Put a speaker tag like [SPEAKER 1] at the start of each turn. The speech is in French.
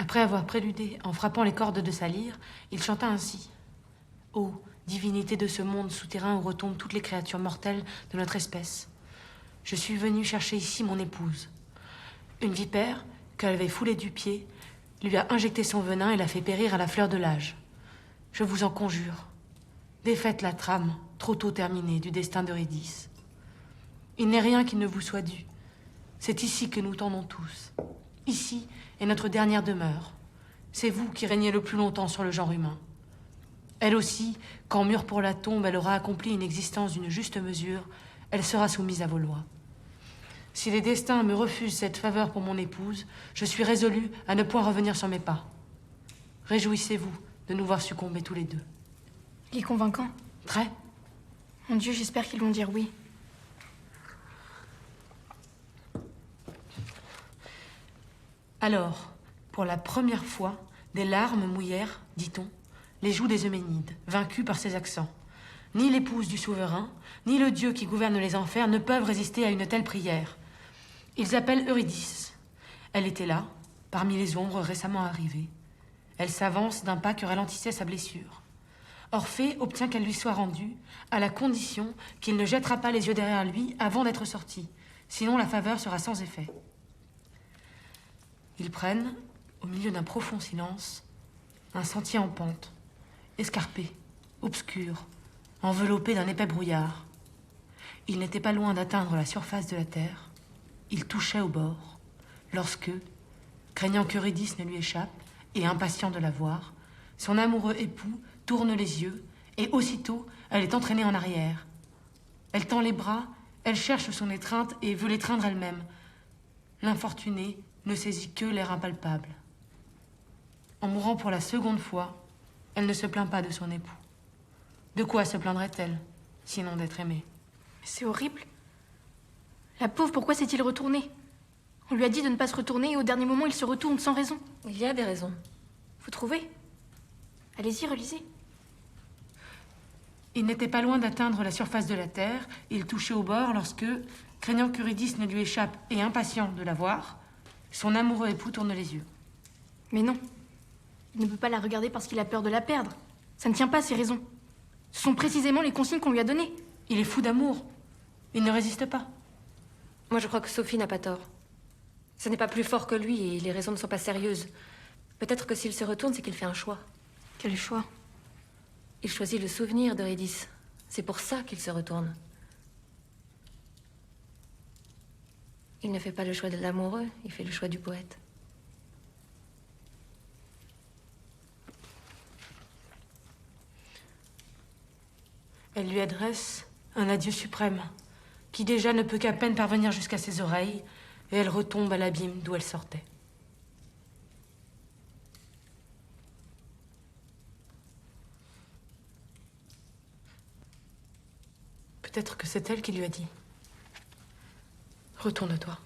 [SPEAKER 1] Après avoir préludé en frappant les cordes de sa lyre, il chanta ainsi. Ô divinité de ce monde souterrain où retombent toutes les créatures mortelles de notre espèce, je suis venu chercher ici mon épouse. Une vipère, qu'elle avait foulée du pied, lui a injecté son venin et l'a fait périr à la fleur de l'âge. Je vous en conjure, défaites la trame, trop tôt terminée, du destin d'Eurydice. Il n'est rien qui ne vous soit dû. C'est ici que nous tendons tous. Ici est notre dernière demeure. C'est vous qui régnez le plus longtemps sur le genre humain. Elle aussi, quand mûre pour la tombe, elle aura accompli une existence d'une juste mesure, elle sera soumise à vos lois. Si les destins me refusent cette faveur pour mon épouse, je suis résolu à ne point revenir sur mes pas. Réjouissez-vous de nous voir succomber tous les deux.
[SPEAKER 2] Il est convaincant.
[SPEAKER 1] Très.
[SPEAKER 2] Mon Dieu, j'espère qu'ils vont dire oui.
[SPEAKER 1] Alors, pour la première fois, des larmes mouillèrent, dit-on, les joues des Euménides, vaincus par ces accents. Ni l'épouse du souverain, ni le Dieu qui gouverne les enfers ne peuvent résister à une telle prière. Ils appellent Eurydice. Elle était là, parmi les ombres récemment arrivées. Elle s'avance d'un pas que ralentissait sa blessure. Orphée obtient qu'elle lui soit rendue, à la condition qu'il ne jettera pas les yeux derrière lui avant d'être sorti, sinon la faveur sera sans effet. Ils prennent, au milieu d'un profond silence, un sentier en pente, escarpé, obscur, enveloppé d'un épais brouillard. Il n'était pas loin d'atteindre la surface de la terre. Il touchait au bord, lorsque, craignant qu'Eurydice ne lui échappe, et impatient de la voir, son amoureux époux tourne les yeux, et aussitôt, elle est entraînée en arrière. Elle tend les bras, elle cherche son étreinte et veut l'étreindre elle-même. L'infortunée ne saisit que l'air impalpable. En mourant pour la seconde fois, elle ne se plaint pas de son époux. De quoi se plaindrait-elle, sinon d'être aimée?
[SPEAKER 2] C'est horrible. La pauvre, pourquoi s'est-il retourné? On lui a dit de ne pas se retourner et au dernier moment, il se retourne sans raison.
[SPEAKER 3] Il y a des raisons.
[SPEAKER 2] Vous trouvez? Allez-y, relisez.
[SPEAKER 1] Il n'était pas loin d'atteindre la surface de la terre. Il touchait au bord lorsque, craignant qu'Eurydice ne lui échappe et impatient de la voir, son amoureux époux tourne les yeux.
[SPEAKER 2] Mais non. Il ne peut pas la regarder parce qu'il a peur de la perdre. Ça ne tient pas, ces raisons. Ce sont précisément les consignes qu'on lui a données.
[SPEAKER 1] Il est fou d'amour. Il ne résiste pas.
[SPEAKER 3] Moi, je crois que Sophie n'a pas tort. Ce n'est pas plus fort que lui et les raisons ne sont pas sérieuses. Peut-être que s'il se retourne, c'est qu'il fait un choix.
[SPEAKER 2] Quel choix?
[SPEAKER 3] Il choisit le souvenir d'Eurydice. C'est pour ça qu'il se retourne. Il ne fait pas le choix de l'amoureux, il fait le choix du poète.
[SPEAKER 1] Elle lui adresse un adieu suprême, qui déjà ne peut qu'à peine parvenir jusqu'à ses oreilles, et elle retombe à l'abîme d'où elle sortait. Peut-être que c'est elle qui lui a dit « Retourne-toi ».